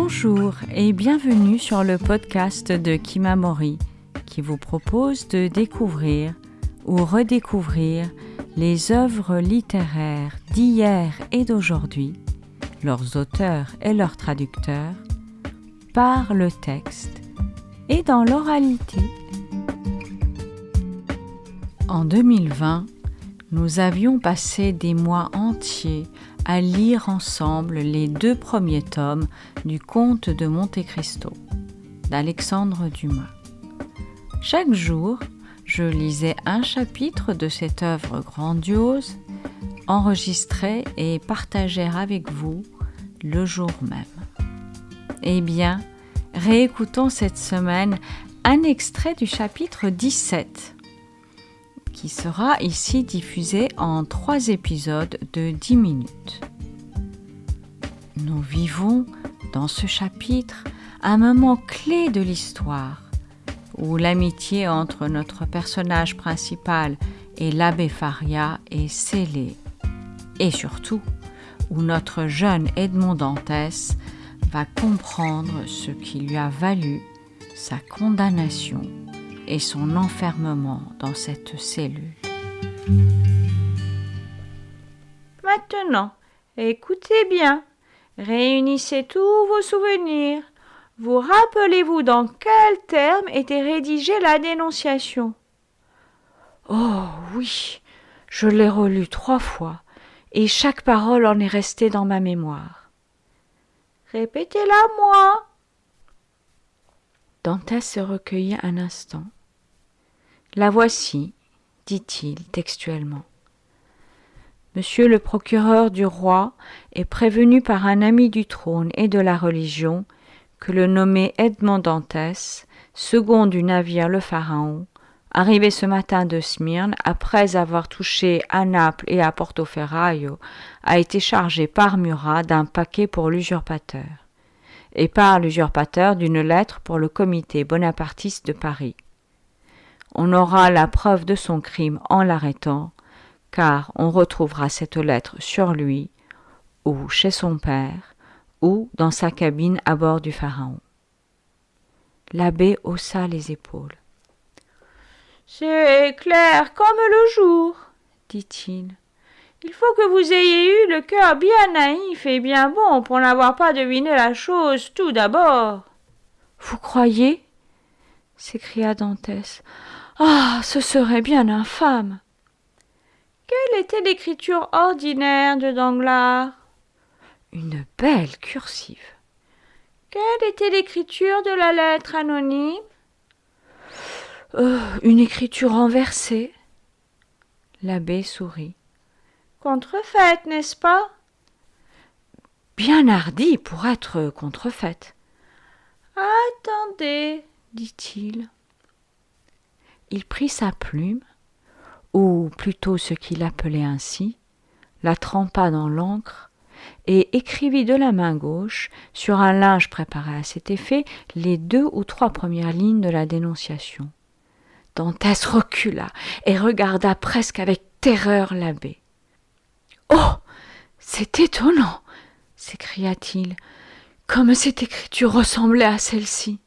Bonjour et bienvenue sur le podcast de Kimamori qui vous propose de découvrir ou redécouvrir les œuvres littéraires d'hier et d'aujourd'hui, leurs auteurs et leurs traducteurs, par le texte et dans l'oralité. En 2020, nous avions passé des mois entiers à lire ensemble les 2 premiers tomes du Comte de Monte Cristo d'Alexandre Dumas. Chaque jour, je lisais un chapitre de cette œuvre grandiose, enregistrée et partagée avec vous le jour même. Eh bien, réécoutons cette semaine un extrait du chapitre 17, qui sera ici diffusé en 3 épisodes de 10 minutes. Nous vivons dans ce chapitre un moment clé de l'histoire, où l'amitié entre notre personnage principal et l'abbé Faria est scellée, et surtout où notre jeune Edmond Dantès va comprendre ce qui lui a valu sa condamnation et son enfermement dans cette cellule. Maintenant, écoutez bien, réunissez tous vos souvenirs. Vous rappelez-vous dans quels termes était rédigée la dénonciation? Oh oui, je l'ai relue 3 fois, et chaque parole en est restée dans ma mémoire. Répétez-la moi. Dantès se recueillit un instant. La voici, dit-il textuellement. Monsieur le procureur du roi est prévenu par un ami du trône et de la religion que le nommé Edmond Dantès, second du navire le Pharaon, arrivé ce matin de Smyrne après avoir touché à Naples et à Portoferraio, a été chargé par Murat d'un paquet pour l'usurpateur, et par l'usurpateur d'une lettre pour le comité bonapartiste de Paris. On aura la preuve de son crime en l'arrêtant, car on retrouvera cette lettre sur lui, ou chez son père, ou dans sa cabine à bord du Pharaon. L'abbé haussa les épaules. C'est clair comme le jour, dit-il. Il faut que vous ayez eu le cœur bien naïf et bien bon pour n'avoir pas deviné la chose tout d'abord. Vous croyez? S'écria Dantès. Ah, ce serait bien infâme. Quelle était l'écriture ordinaire de Danglars? Une belle cursive. Quelle était l'écriture de la lettre anonyme? Une écriture renversée. L'abbé sourit. Contrefaite, n'est-ce pas? Bien hardie pour être contrefaite. Attendez, dit-il. Il prit sa plume, ou plutôt ce qu'il appelait ainsi, la trempa dans l'encre et écrivit de la main gauche, sur un linge préparé à cet effet, les 2 ou 3 premières lignes de la dénonciation. Dantès recula et regarda presque avec terreur l'abbé. « Oh, c'est étonnant !» s'écria-t-il, « comme cette écriture ressemblait à celle-ci. »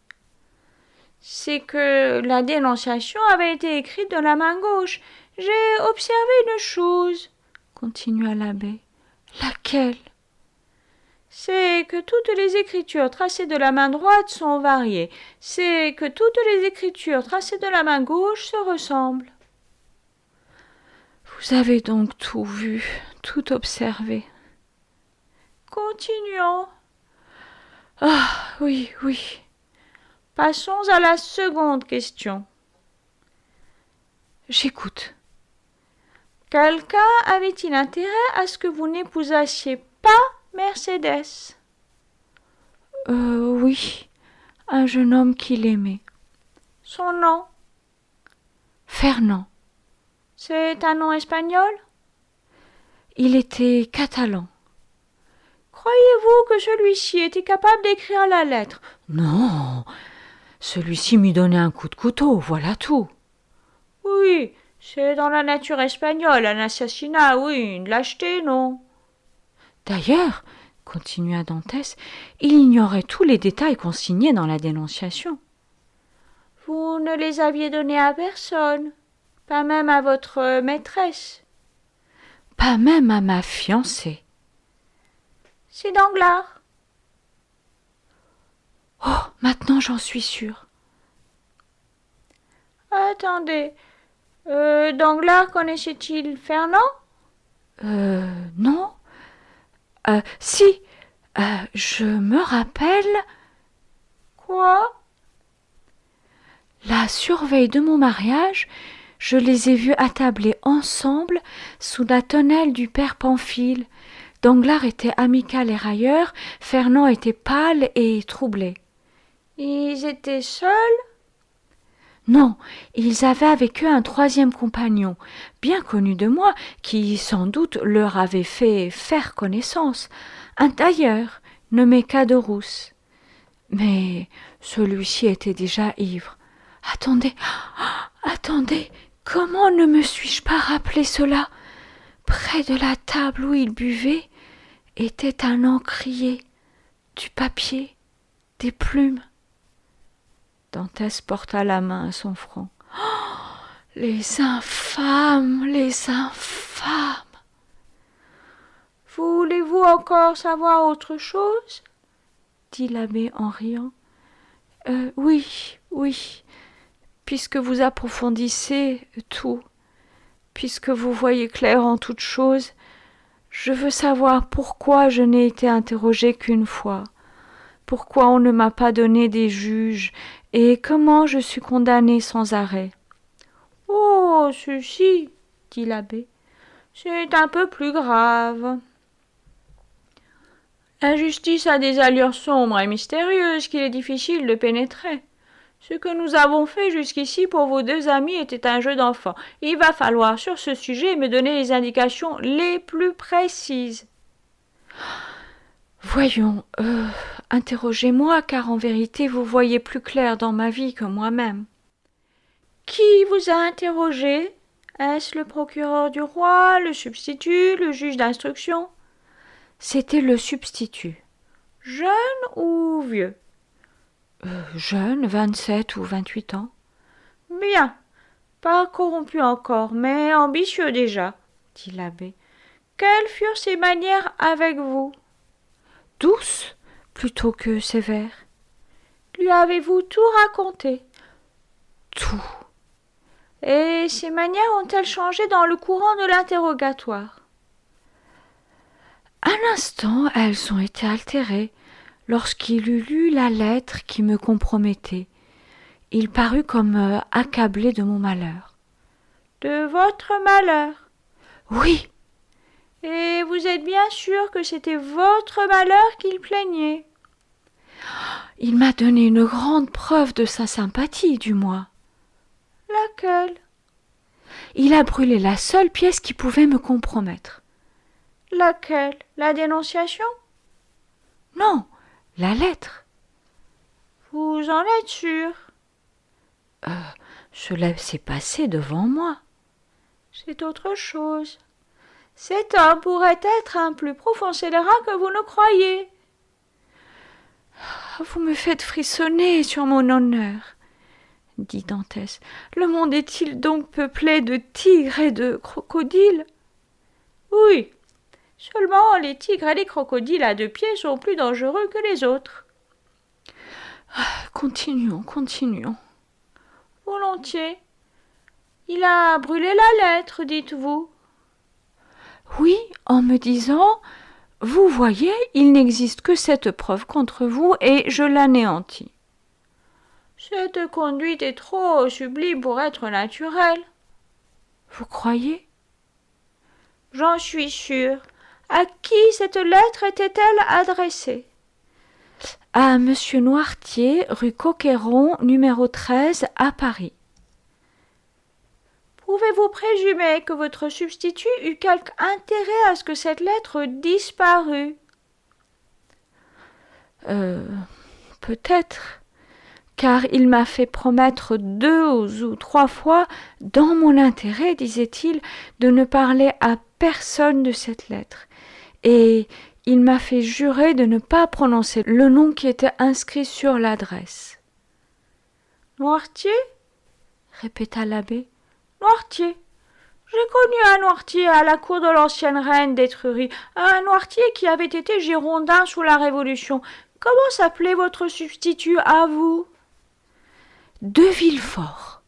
C'est que la dénonciation avait été écrite de la main gauche. J'ai observé une chose, continua l'abbé. Laquelle? C'est que toutes les écritures tracées de la main droite sont variées. C'est que toutes les écritures tracées de la main gauche se ressemblent. Vous avez donc tout vu, tout observé. Continuons. Ah, oui, oui. Passons à la seconde question. J'écoute. Quelqu'un avait-il intérêt à ce que vous n'épousassiez pas Mercédès? Oui, un jeune homme qui l'aimait. Son nom? Fernand. C'est un nom espagnol? Il était catalan. Croyez-vous que celui-ci était capable d'écrire la lettre? Non, celui-ci m'eût donné un coup de couteau, voilà tout. Oui, c'est dans la nature espagnole, un assassinat, oui, une lâcheté, non? D'ailleurs, continua Dantès, il ignorait tous les détails consignés dans la dénonciation. Vous ne les aviez donnés à personne, pas même à votre maîtresse. Pas même à ma fiancée. C'est Danglars. Oh, maintenant j'en suis sûre. Attendez, Danglars connaissait-il Fernand? Non. Si, je me rappelle. Quoi? La surveille de mon mariage, je les ai vus attablés ensemble sous la tonnelle du père Pamphile. Danglars était amical et railleur, Fernand était pâle et troublé. Ils étaient seuls? Non, ils avaient avec eux un troisième compagnon, bien connu de moi, qui sans doute leur avait fait faire connaissance, un tailleur nommé Caderousse. Mais celui-ci était déjà ivre. Attendez, comment ne me suis-je pas rappelé cela? Près de la table où il buvait était un encrier, du papier, des plumes. Dantès porta la main à son front. « Les infâmes! Voulez-vous encore savoir autre chose? Dit l'abbé en riant. Oui, puisque vous approfondissez tout, puisque vous voyez clair en toutes choses, je veux savoir pourquoi je n'ai été interrogé qu'une fois, pourquoi on ne m'a pas donné des juges, et comment je suis condamné sans arrêt. » Oh, ceci, dit l'abbé, c'est un peu plus grave. La justice a des allures sombres et mystérieuses qu'il est difficile de pénétrer. Ce que nous avons fait jusqu'ici pour vos deux amis était un jeu d'enfant. Il va falloir sur ce sujet me donner les indications les plus précises. Voyons, interrogez-moi, car en vérité vous voyez plus clair dans ma vie que moi-même. Qui vous a interrogé? Est-ce le procureur du roi, le substitut, le juge d'instruction? C'était le substitut. Jeune ou vieux? Jeune, 27 ou 28 ans. Bien, pas corrompu encore, mais ambitieux déjà, dit l'abbé. Quelles furent ses manières avec vous? Douces, plutôt que sévères. Lui avez-vous tout raconté? Tout. Et ses manières ont-elles changé dans le courant de l'interrogatoire? Un instant, elles ont été altérées. Lorsqu'il eut lu la lettre qui me compromettait, il parut comme accablé de mon malheur. De votre malheur? Oui. Et vous êtes bien sûr que c'était votre malheur qu'il plaignait? Il m'a donné une grande preuve de sa sympathie, du moins. Laquelle? Il a brûlé la seule pièce qui pouvait me compromettre. Laquelle? La dénonciation? Non, la lettre. Vous en êtes sûr? Cela s'est passé devant moi. C'est autre chose. Cet homme pourrait être un plus profond scélérat que vous ne croyez. Vous me faites frissonner sur mon honneur, dit Dantès. Le monde est-il donc peuplé de tigres et de crocodiles? Oui, seulement les tigres et les crocodiles à deux pieds sont plus dangereux que les autres. Continuons. Volontiers. Il a brûlé la lettre, dites-vous. Oui, en me disant « Vous voyez, il n'existe que cette preuve contre vous et je l'anéantis. » Cette conduite est trop sublime pour être naturelle. Vous croyez? J'en suis sûre. À qui cette lettre était-elle adressée? À Monsieur Noirtier, rue Coqueyron, numéro 13, à Paris. Pouvez-vous présumer que votre substitut eut quelque intérêt à ce que cette lettre disparût? Peut-être, car il m'a fait promettre 2 ou 3 fois, dans mon intérêt, disait-il, de ne parler à personne de cette lettre. Et il m'a fait jurer de ne pas prononcer le nom qui était inscrit sur l'adresse. Noirtier ? Répéta l'abbé. Noirtier. J'ai connu un Noirtier à la cour de l'ancienne reine d'Étrurie, un Noirtier qui avait été girondin sous la Révolution. Comment s'appelait votre substitut à vous ? De Villefort.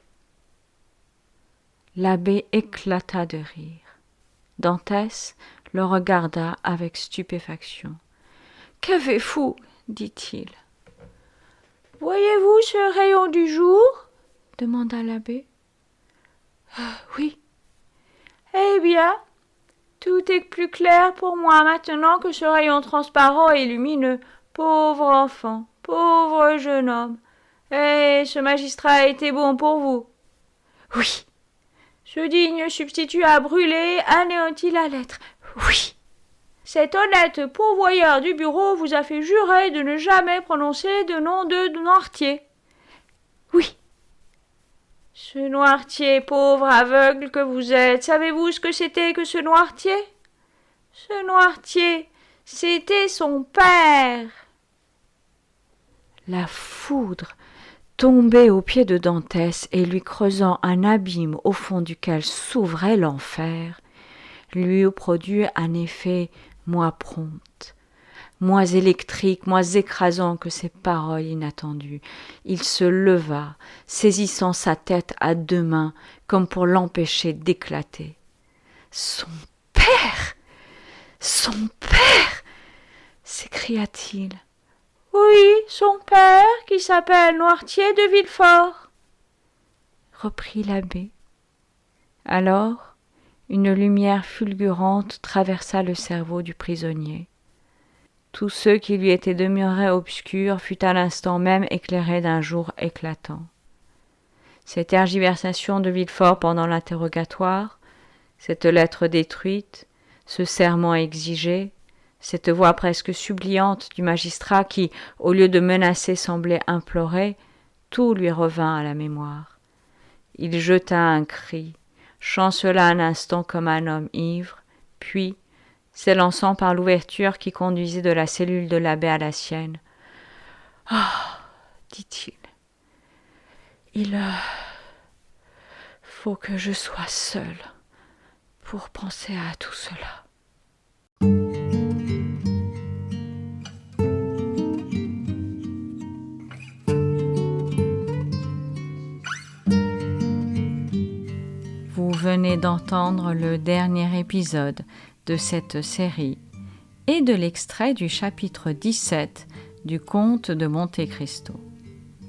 L'abbé éclata de rire. Dantès le regarda avec stupéfaction. « Qu'avez-vous » dit-il. « Voyez-vous ce rayon du jour » demanda l'abbé. « Oui. » « Eh bien, tout est plus clair pour moi maintenant que ce rayon transparent et lumineux. Pauvre enfant, pauvre jeune homme. Eh, ce magistrat a été bon pour vous. » « Oui. » « Ce digne substitut a brûlé, anéanti la lettre. » « Oui. » « Cet honnête pourvoyeur du bureau vous a fait jurer de ne jamais prononcer de nom de Noirtier. » « Oui. » « Ce Noirtier, pauvre aveugle que vous êtes, savez-vous ce que c'était que ce Noirtier ? Ce Noirtier, c'était son père. » La foudre tombait aux pieds de Dantès et lui creusant un abîme au fond duquel s'ouvrait l'enfer, lui eût produit un effet moins prompt, moins électrique, moins écrasant que ces paroles inattendues. Il se leva, saisissant sa tête à deux mains, comme pour l'empêcher d'éclater. « Son père ! Son père !» s'écria-t-il. « Oui, son père, qui s'appelle Noirtier de Villefort, » reprit l'abbé. Alors, une lumière fulgurante traversa le cerveau du prisonnier. Tout ce qui lui était demeuré obscur fut à l'instant même éclairé d'un jour éclatant. Ces tergiversations de Villefort pendant l'interrogatoire, cette lettre détruite, ce serment exigé, cette voix presque suppliante du magistrat qui, au lieu de menacer, semblait implorer, tout lui revint à la mémoire. Il jeta un cri, chancela un instant comme un homme ivre, puis, s'élançant par l'ouverture qui conduisait de la cellule de l'abbé à la sienne. « Ah » dit-il, « il faut que je sois seul pour penser à tout cela. » Vous venez d'entendre le dernier épisode de cette série et de l'extrait du chapitre 17 du Comte de Monte Cristo.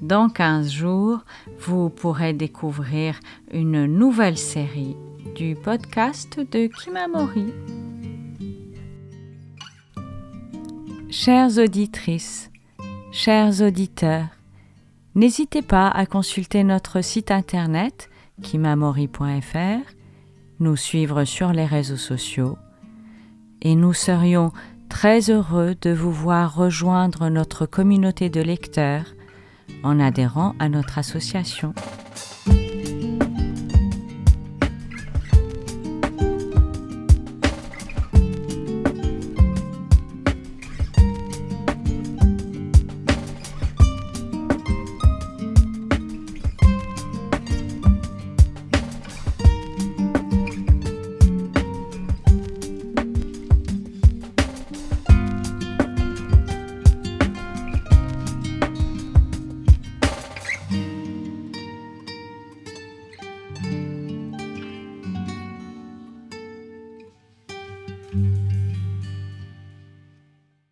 Dans 15 jours, vous pourrez découvrir une nouvelle série du podcast de Kimamori. Chères auditrices, chers auditeurs, n'hésitez pas à consulter notre site internet kimamori.fr, nous suivre sur les réseaux sociaux et nous serions très heureux de vous voir rejoindre notre communauté de lecteurs en adhérant à notre association.